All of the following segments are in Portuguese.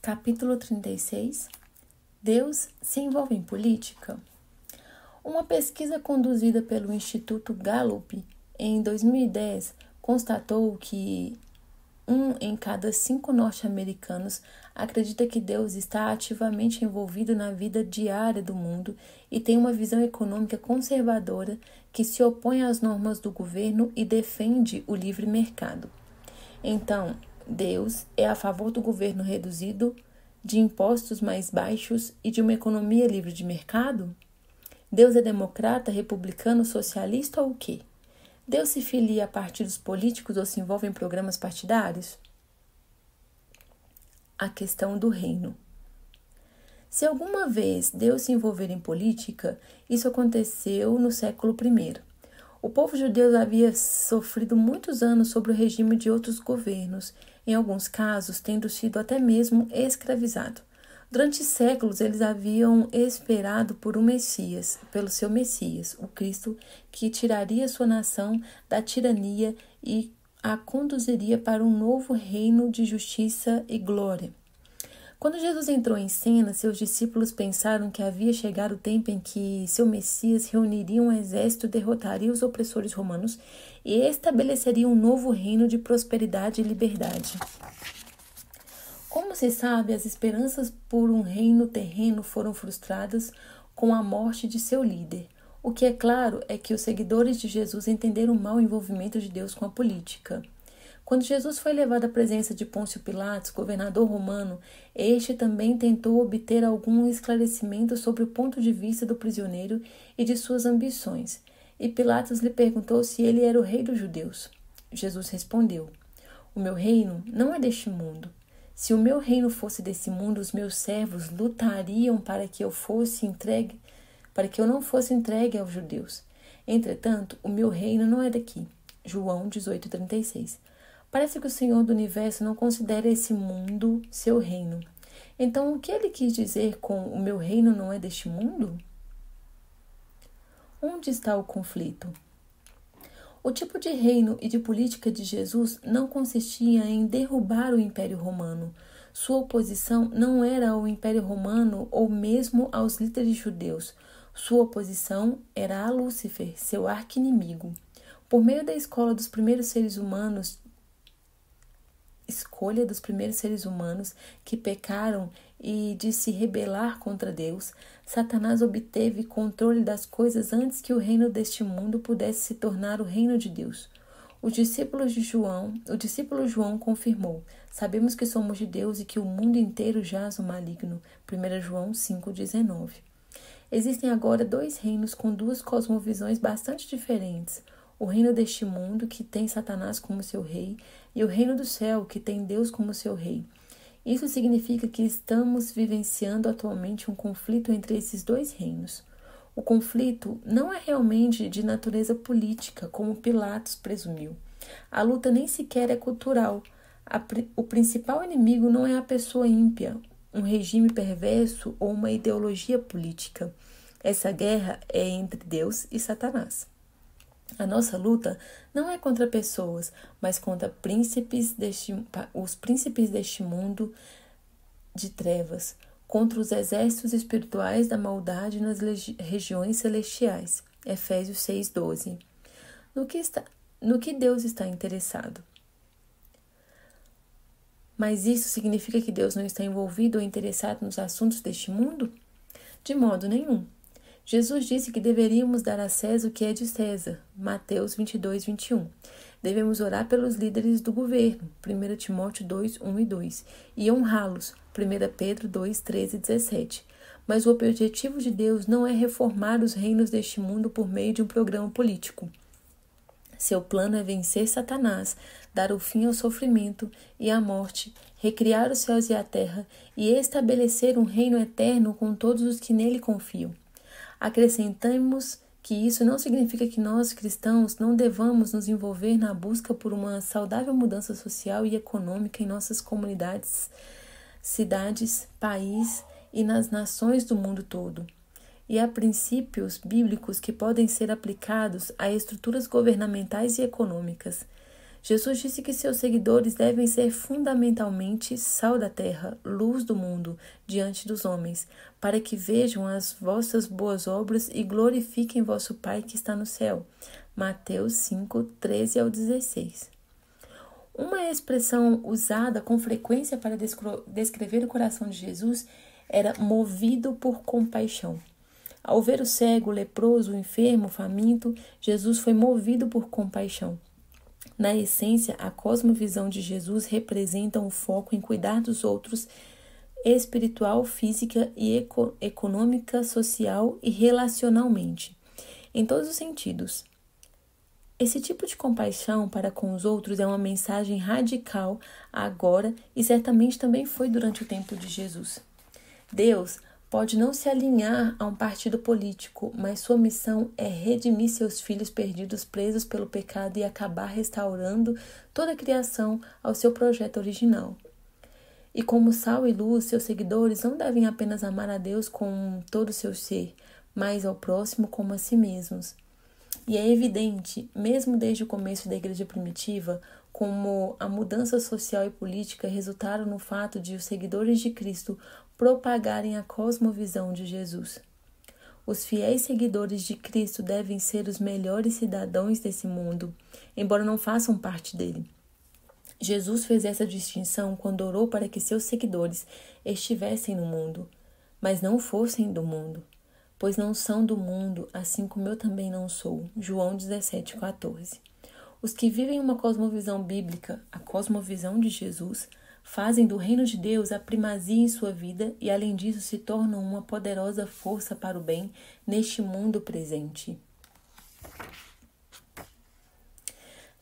Capítulo 36. Deus se envolve em política? Uma pesquisa conduzida pelo Instituto Gallup em 2010 constatou que 1 em cada 5 norte-americanos acredita que Deus está ativamente envolvido na vida diária do mundo e tem uma visão econômica conservadora que se opõe às normas do governo e defende o livre mercado. Então, Deus é a favor do governo reduzido, de impostos mais baixos e de uma economia livre de mercado? Deus é democrata, republicano, socialista ou o quê? Deus se filia a partidos políticos ou se envolve em programas partidários? A questão do reino. Se alguma vez Deus se envolver em política, isso aconteceu no século I. O povo judeu havia sofrido muitos anos sob o regime de outros governos, em alguns casos tendo sido até mesmo escravizado. Durante séculos eles haviam esperado por um Messias, pelo seu Messias, o Cristo, que tiraria sua nação da tirania e a conduziria para um novo reino de justiça e glória. Quando Jesus entrou em cena, seus discípulos pensaram que havia chegado o tempo em que seu Messias reuniria um exército, derrotaria os opressores romanos e estabeleceria um novo reino de prosperidade e liberdade. Como se sabe, as esperanças por um reino terreno foram frustradas com a morte de seu líder. O que é claro é que os seguidores de Jesus entenderam mal o envolvimento de Deus com a política. Quando Jesus foi levado à presença de Pôncio Pilatos, governador romano, este também tentou obter algum esclarecimento sobre o ponto de vista do prisioneiro e de suas ambições. E Pilatos lhe perguntou se ele era o rei dos judeus. Jesus respondeu: "O meu reino não é deste mundo. Se o meu reino fosse desse mundo, os meus servos lutariam para que eu não fosse entregue aos judeus. Entretanto, o meu reino não é daqui." João 18:36. Parece que o Senhor do Universo não considera esse mundo seu reino. Então, o que ele quis dizer com "o meu reino não é deste mundo"? Onde está o conflito? O tipo de reino e de política de Jesus não consistia em derrubar o Império Romano. Sua oposição não era ao Império Romano ou mesmo aos líderes judeus. Sua oposição era a Lúcifer, seu arqui-inimigo. Por meio da escolha dos primeiros seres humanos que pecaram e de se rebelar contra Deus, Satanás obteve controle das coisas antes que o reino deste mundo pudesse se tornar o reino de Deus. O discípulo João confirmou: "Sabemos que somos de Deus e que o mundo inteiro jaz no maligno." 1 João 5,19. Existem agora 2 reinos com 2 cosmovisões bastante diferentes. O reino deste mundo, que tem Satanás como seu rei, e o reino do céu, que tem Deus como seu rei. Isso significa que estamos vivenciando atualmente um conflito entre esses 2 reinos. O conflito não é realmente de natureza política, como Pilatos presumiu. A luta nem sequer é cultural. O principal inimigo não é a pessoa ímpia, um regime perverso ou uma ideologia política. Essa guerra é entre Deus e Satanás. A nossa luta não é contra pessoas, mas contra os príncipes deste mundo de trevas, contra os exércitos espirituais da maldade nas regiões celestiais. Efésios 6,12. No que Deus está interessado? Mas isso significa que Deus não está envolvido ou interessado nos assuntos deste mundo? De modo nenhum. Jesus disse que deveríamos dar a César o que é de César, Mateus 22:21. Devemos orar pelos líderes do governo, 1 Timóteo 2:1 e 2, e honrá-los, 1 Pedro 2:13 e 17. Mas o objetivo de Deus não é reformar os reinos deste mundo por meio de um programa político. Seu plano é vencer Satanás, dar o fim ao sofrimento e à morte, recriar os céus e a terra e estabelecer um reino eterno com todos os que nele confiam. Acrescentamos que isso não significa que nós, cristãos, não devamos nos envolver na busca por uma saudável mudança social e econômica em nossas comunidades, cidades, país e nas nações do mundo todo. E há princípios bíblicos que podem ser aplicados a estruturas governamentais e econômicas. Jesus disse que seus seguidores devem ser fundamentalmente sal da terra, luz do mundo, diante dos homens, para que vejam as vossas boas obras e glorifiquem vosso Pai que está no céu. Mateus 5, 13 ao 16. Uma expressão usada com frequência para descrever o coração de Jesus era movido por compaixão. Ao ver o cego, o leproso, o enfermo, o faminto, Jesus foi movido por compaixão. Na essência, a cosmovisão de Jesus representa um foco em cuidar dos outros espiritual, física e econômica, social e relacionalmente, em todos os sentidos. Esse tipo de compaixão para com os outros é uma mensagem radical agora e certamente também foi durante o tempo de Jesus. Deus pode não se alinhar a um partido político, mas sua missão é redimir seus filhos perdidos presos pelo pecado e acabar restaurando toda a criação ao seu projeto original. E como sal e luz, seus seguidores não devem apenas amar a Deus com todo o seu ser, mas ao próximo como a si mesmos. E é evidente, mesmo desde o começo da igreja primitiva, como a mudança social e política resultaram no fato de os seguidores de Cristo propagarem a cosmovisão de Jesus. Os fiéis seguidores de Cristo devem ser os melhores cidadãos desse mundo, embora não façam parte dele. Jesus fez essa distinção quando orou para que seus seguidores estivessem no mundo, mas não fossem do mundo, pois não são do mundo, assim como eu também não sou. João 17,14. Os que vivem uma cosmovisão bíblica, a cosmovisão de Jesus, fazem do reino de Deus a primazia em sua vida e, além disso, se tornam uma poderosa força para o bem neste mundo presente.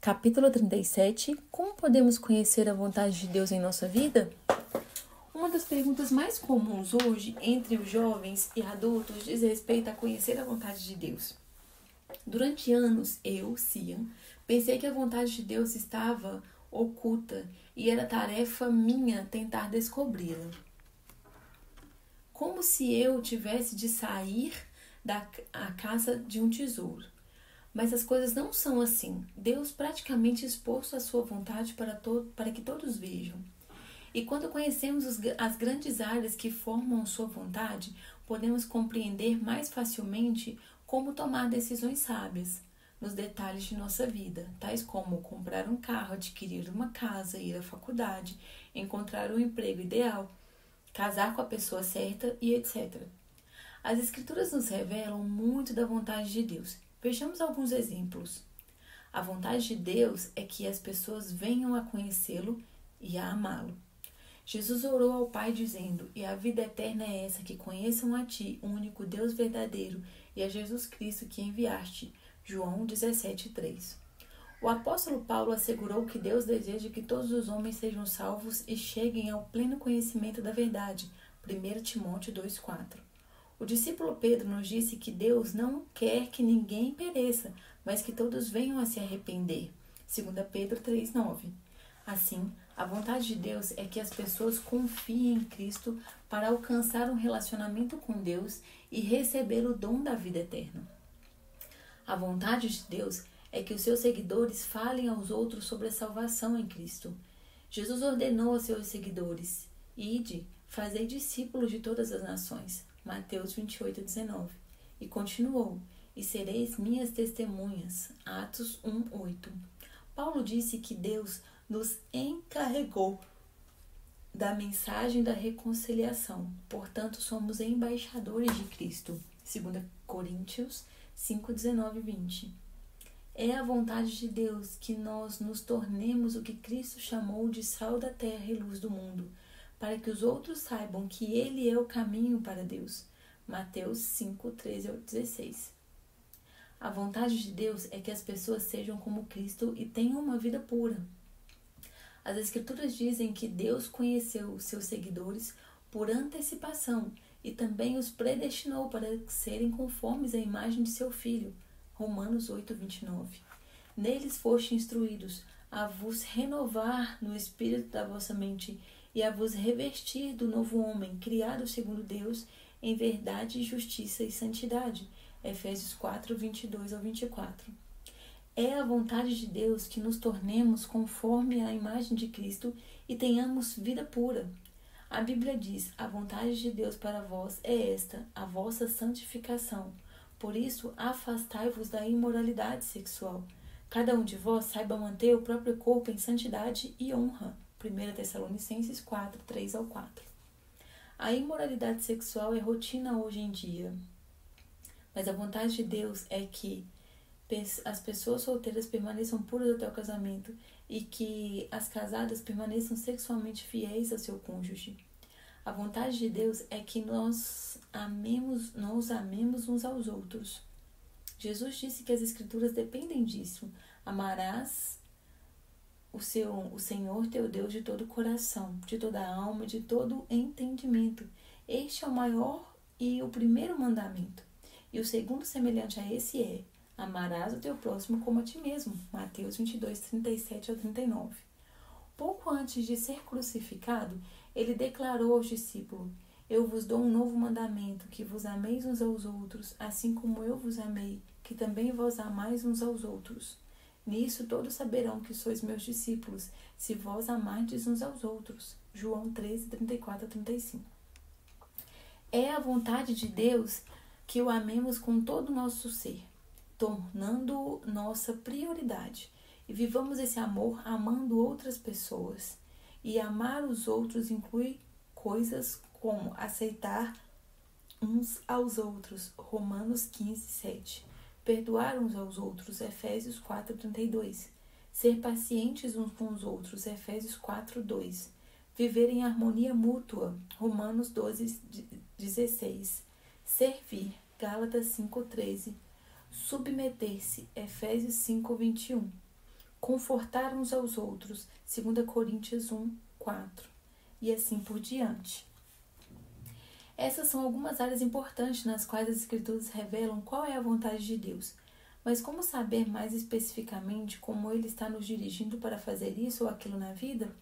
Capítulo 37. Como podemos conhecer a vontade de Deus em nossa vida? Uma das perguntas mais comuns hoje entre os jovens e adultos diz respeito a conhecer a vontade de Deus. Durante anos, eu, Cian, pensei que a vontade de Deus estava oculta e era tarefa minha tentar descobri-la. Como se eu tivesse de sair da caça de um tesouro. Mas as coisas não são assim. Deus praticamente expôs a sua vontade para que todos vejam. E quando conhecemos as grandes áreas que formam sua vontade, podemos compreender mais facilmente como tomar decisões sábias nos detalhes de nossa vida, tais como comprar um carro, adquirir uma casa, ir à faculdade, encontrar um emprego ideal, casar com a pessoa certa e etc. As Escrituras nos revelam muito da vontade de Deus. Vejamos alguns exemplos. A vontade de Deus é que as pessoas venham a conhecê-lo e a amá-lo. Jesus orou ao Pai dizendo: "E a vida eterna é essa, que conheçam a Ti, o único Deus verdadeiro, e a Jesus Cristo que enviaste." João 17:3. O apóstolo Paulo assegurou que Deus deseja que todos os homens sejam salvos e cheguem ao pleno conhecimento da verdade. 1 Timóteo 2:4. O discípulo Pedro nos disse que Deus não quer que ninguém pereça, mas que todos venham a se arrepender. 2 Pedro 3:9. Assim, a vontade de Deus é que as pessoas confiem em Cristo para alcançar um relacionamento com Deus e receber o dom da vida eterna. A vontade de Deus é que os seus seguidores falem aos outros sobre a salvação em Cristo. Jesus ordenou aos seus seguidores: "Ide, fazei discípulos de todas as nações." Mateus 28:19. E continuou: "E sereis minhas testemunhas." Atos 1:8. Paulo disse que Deus nos encarregou da mensagem da reconciliação. Portanto, somos embaixadores de Cristo. 2 Coríntios 5:19 e 20. É a vontade de Deus que nós nos tornemos o que Cristo chamou de sal da terra e luz do mundo, para que os outros saibam que Ele é o caminho para Deus. Mateus 5:13 ao 16. A vontade de Deus é que as pessoas sejam como Cristo e tenham uma vida pura. As Escrituras dizem que Deus conheceu os seus seguidores por antecipação e também os predestinou para serem conformes à imagem de seu Filho. Romanos 8:29. Neles foste instruídos a vos renovar no espírito da vossa mente e a vos revestir do novo homem, criado segundo Deus, em verdade, justiça e santidade. Efésios 4:22 ao 24. É a vontade de Deus que nos tornemos conforme a imagem de Cristo e tenhamos vida pura. A Bíblia diz: a vontade de Deus para vós é esta, a vossa santificação. Por isso, afastai-vos da imoralidade sexual. Cada um de vós saiba manter o próprio corpo em santidade e honra. 1 Tessalonicenses 4, 3-4. A imoralidade sexual é rotina hoje em dia. Mas a vontade de Deus é que as pessoas solteiras permaneçam puras até o casamento e que as casadas permaneçam sexualmente fiéis ao seu cônjuge. A vontade de Deus é que nós amemos uns aos outros. Jesus disse que as Escrituras dependem disso. Amarás o Senhor teu Deus de todo o coração, de toda a alma, de todo o entendimento. Este é o maior e o primeiro mandamento. E o segundo semelhante a esse é: amarás o teu próximo como a ti mesmo. Mateus 22, 37-39. Pouco antes de ser crucificado, ele declarou aos discípulos: eu vos dou um novo mandamento, que vos ameis uns aos outros, assim como eu vos amei, que também vós amais uns aos outros. Nisso todos saberão que sois meus discípulos, se vós amardes uns aos outros. João 13, 34-35. É a vontade de Deus que o amemos com todo o nosso ser, tornando-o nossa prioridade. E vivamos esse amor amando outras pessoas. E amar os outros inclui coisas como aceitar uns aos outros, Romanos 15, 7. Perdoar uns aos outros, Efésios 4, 32. Ser pacientes uns com os outros, Efésios 4, 2. Viver em harmonia mútua, Romanos 12, 16. Servir, Gálatas 5, 13. Submeter-se, Efésios 5, 21. Confortar uns aos outros, 2 Coríntios 1, 4. E assim por diante. Essas são algumas áreas importantes nas quais as Escrituras revelam qual é a vontade de Deus. Mas como saber mais especificamente como Ele está nos dirigindo para fazer isso ou aquilo na vida?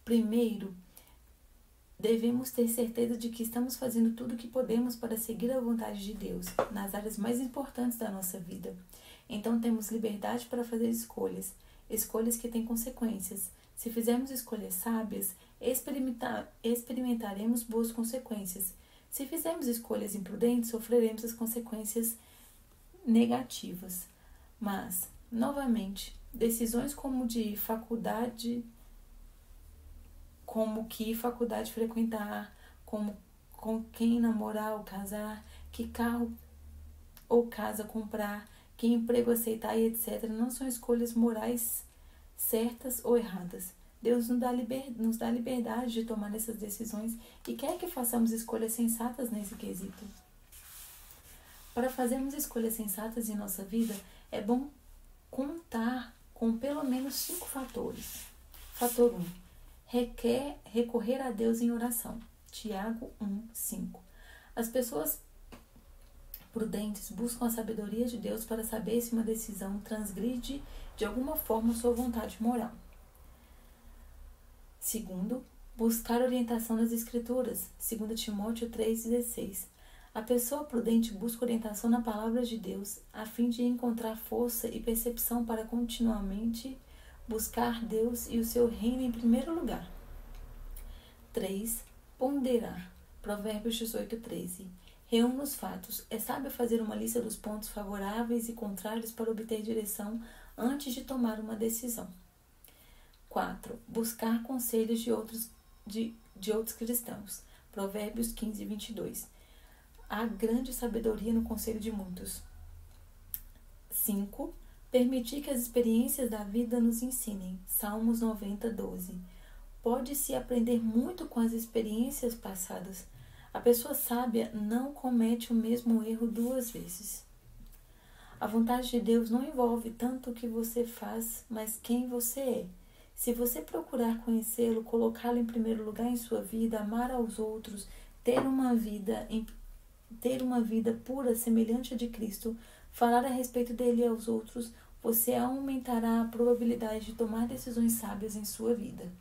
Primeiro, devemos ter certeza de que estamos fazendo tudo o que podemos para seguir a vontade de Deus, nas áreas mais importantes da nossa vida. Então temos liberdade para fazer escolhas que têm consequências. Se fizermos escolhas sábias, experimentaremos boas consequências. Se fizermos escolhas imprudentes, sofreremos as consequências negativas. Mas, novamente, decisões como que faculdade frequentar, como com quem namorar ou casar, que carro ou casa comprar, que emprego aceitar e etc. não são escolhas morais certas ou erradas. Deus nos dá liberdade de tomar essas decisões e quer que façamos escolhas sensatas nesse quesito. Para fazermos escolhas sensatas em nossa vida, é bom contar com pelo menos 5 fatores. Fator 1. Recorrer a Deus em oração. Tiago 1, 5. As pessoas prudentes buscam a sabedoria de Deus para saber se uma decisão transgride de alguma forma sua vontade moral. Segundo, buscar orientação nas Escrituras. 2 Timóteo 3,16. A pessoa prudente busca orientação na palavra de Deus, a fim de encontrar força e percepção para continuamente buscar Deus e o seu reino em primeiro lugar. 3. Ponderar. Provérbios 18:13. Reúna os fatos. É sábio fazer uma lista dos pontos favoráveis e contrários para obter direção antes de tomar uma decisão. 4. Buscar conselhos de outros cristãos. Provérbios 15:22. Há grande sabedoria no conselho de muitos. 5. Permitir que as experiências da vida nos ensinem. Salmos 90:12. Pode-se aprender muito com as experiências passadas. A pessoa sábia não comete o mesmo erro 2 vezes. A vontade de Deus não envolve tanto o que você faz, mas quem você é. Se você procurar conhecê-lo, colocá-lo em primeiro lugar em sua vida, amar aos outros, ter uma vida pura, semelhante à de Cristo, falar a respeito dele aos outros, você aumentará a probabilidade de tomar decisões sábias em sua vida.